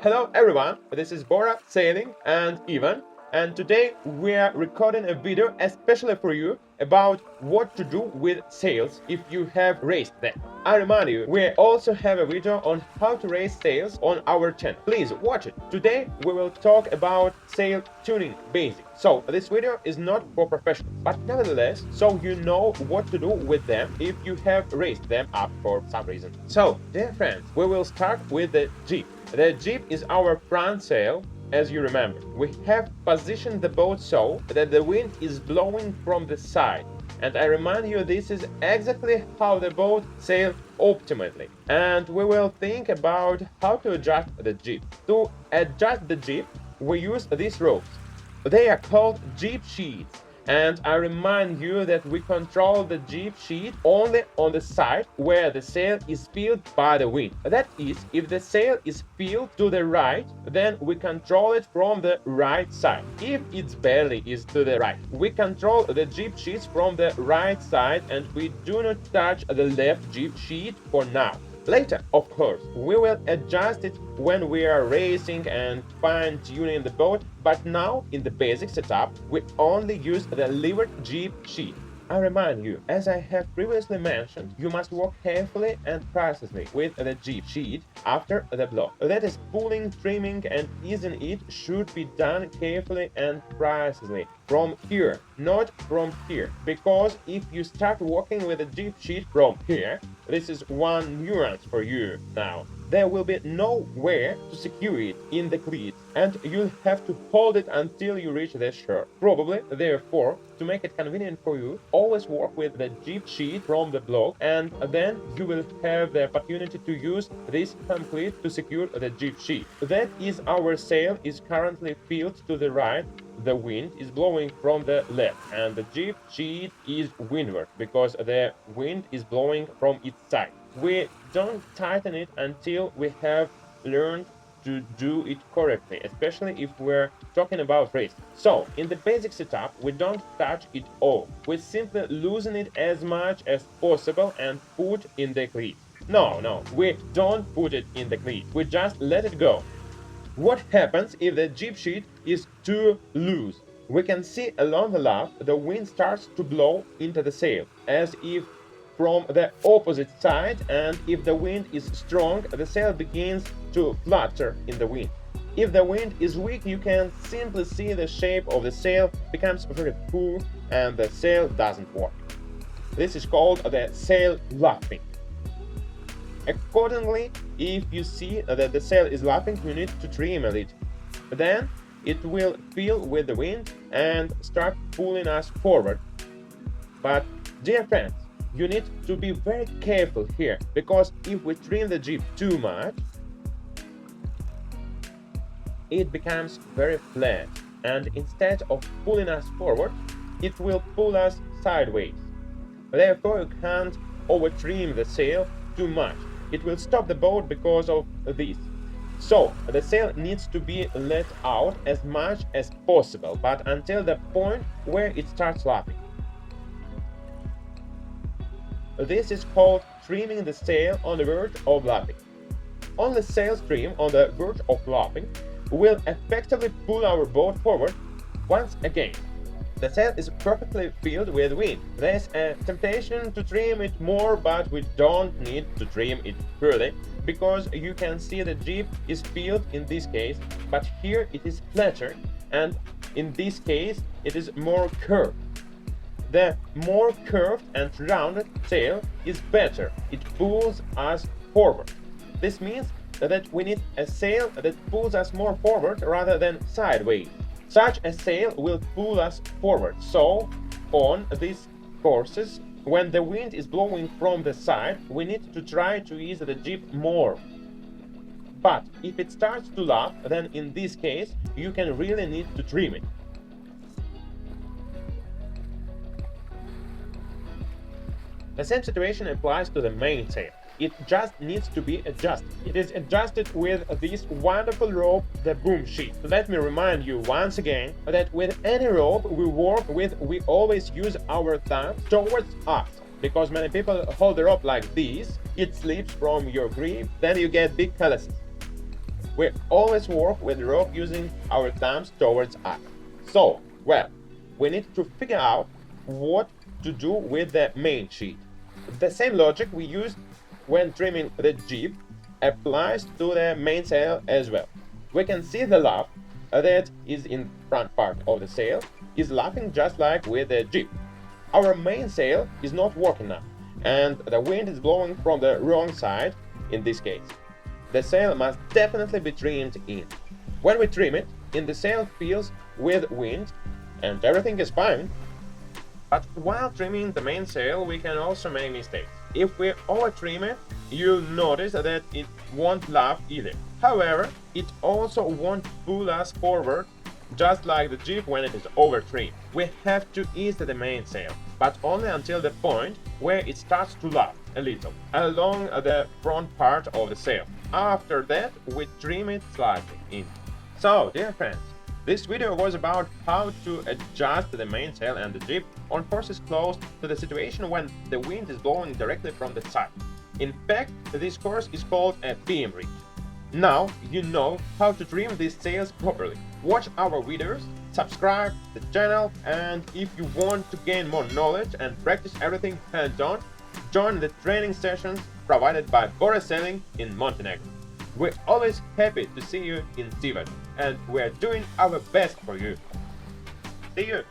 Hello everyone, this is Bora Sailing and Ivan, and today we are recording a video especially for you about what to do with sails if you have raised them. I remind you, we also have a video on how to raise sails on our channel. Please watch it. Today we will talk about sail tuning basics. So this video is not for professionals, but nevertheless, so you know what to do with them if you have raised them up for some reason. So, dear friends, we will start with the jib. The jib is our front sail. As you remember, we have positioned the boat so that the wind is blowing from the side. And I remind you, this is exactly how the boat sails optimally. And we will think about how to adjust the jib. To adjust the jib, we use these ropes. They are called jib sheets. And I remind you that we control the jib sheet only on the side where the sail is filled by the wind. That is, if the sail is filled to the right, then we control it from the right side. If it's barely is to the right, we control the jib sheets from the right side and we do not touch the left jib sheet for now. Later, of course, we will adjust it when we are racing and fine-tuning the boat, but now, in the basic setup, we only use the levered jib sheet. I remind you, as I have previously mentioned, you must work carefully and precisely with the jib sheet after the blow. That is, pulling, trimming and easing it should be done carefully and precisely. From here, not from here, because if you start working with the jib sheet from here, this is one nuance for you now. There will be nowhere to secure it in the cleats, and you'll have to hold it until you reach the shore. Probably, therefore, to make it convenient for you, always work with the jib sheet from the block, and then you will have the opportunity to use this complete to secure the jib sheet. That is, our sail is currently filled to the right, the wind is blowing from the left, and the jib sheet is windward because the wind is blowing from its side. We don't tighten it until we have learned to do it correctly, especially if we're talking about race. So, in the basic setup, we don't touch it all. We simply loosen it as much as possible and put in the cleat. No, we don't put it in the cleat. We just let it go. What happens if the jib sheet is too loose? We can see along the luff the wind starts to blow into the sail, as if from the opposite side, and if the wind is strong, the sail begins to flutter in the wind. If the wind is weak, you can simply see the shape of the sail becomes very poor and the sail doesn't work. This is called the sail luffing. Accordingly, if you see that the sail is luffing, you need to trim a little. Then it will fill with the wind and start pulling us forward. But, dear friends, you need to be very careful here, because if we trim the jib too much, it becomes very flat, and instead of pulling us forward, it will pull us sideways. Therefore, you can't over-trim the sail too much. It will stop the boat because of this. So, the sail needs to be let out as much as possible, but until the point where it starts lapping. This is called trimming the sail on the verge of lapping. Only sail trim on the verge of lapping will effectively pull our boat forward once again. The sail is perfectly filled with wind. There's a temptation to trim it more, but we don't need to trim it further, because you can see the jib is filled in this case, but here it is flatter, and in this case it is more curved. The more curved and rounded sail is better. It pulls us forward. This means that we need a sail that pulls us more forward rather than sideways. Such a sail will pull us forward. So, on these courses, when the wind is blowing from the side, we need to try to ease the jib more. But if it starts to luff, then in this case, you can really need to trim it. The same situation applies to the mainsail. It just needs to be adjusted. It is adjusted with this wonderful rope, the boom sheet. Let me remind you once again that with any rope we work with, we always use our thumb towards us. Because many people hold the rope like this, it slips from your grip, then you get big calluses. We always work with the rope using our thumbs towards us. So, well, we need to figure out what to do with the main sheet. The same logic we used when trimming the jib applies to the mainsail as well. We can see the luff that is in front part of the sail is luffing just like with the jib. Our mainsail is not working now, and the wind is blowing from the wrong side in this case. The sail must definitely be trimmed in. When we trim it, the sail fills with wind and everything is fine. But while trimming the mainsail, we can also make mistakes. If we over trim it, you'll notice that it won't luff either. However, it also won't pull us forward just like the jib when it is over trimmed. We have to ease the mainsail, but only until the point where it starts to luff a little along the front part of the sail. After that, we trim it slightly in. So, dear friends, this video was about how to adjust the mainsail and the jib on courses close to the situation when the wind is blowing directly from the side. In fact, this course is called a beam rig. Now you know how to trim these sails properly. Watch our videos, subscribe to the channel, and if you want to gain more knowledge and practice everything hands-on, join the training sessions provided by Bora Sailing in Montenegro. We're always happy to see you in Seabed, and we're doing our best for you. See you!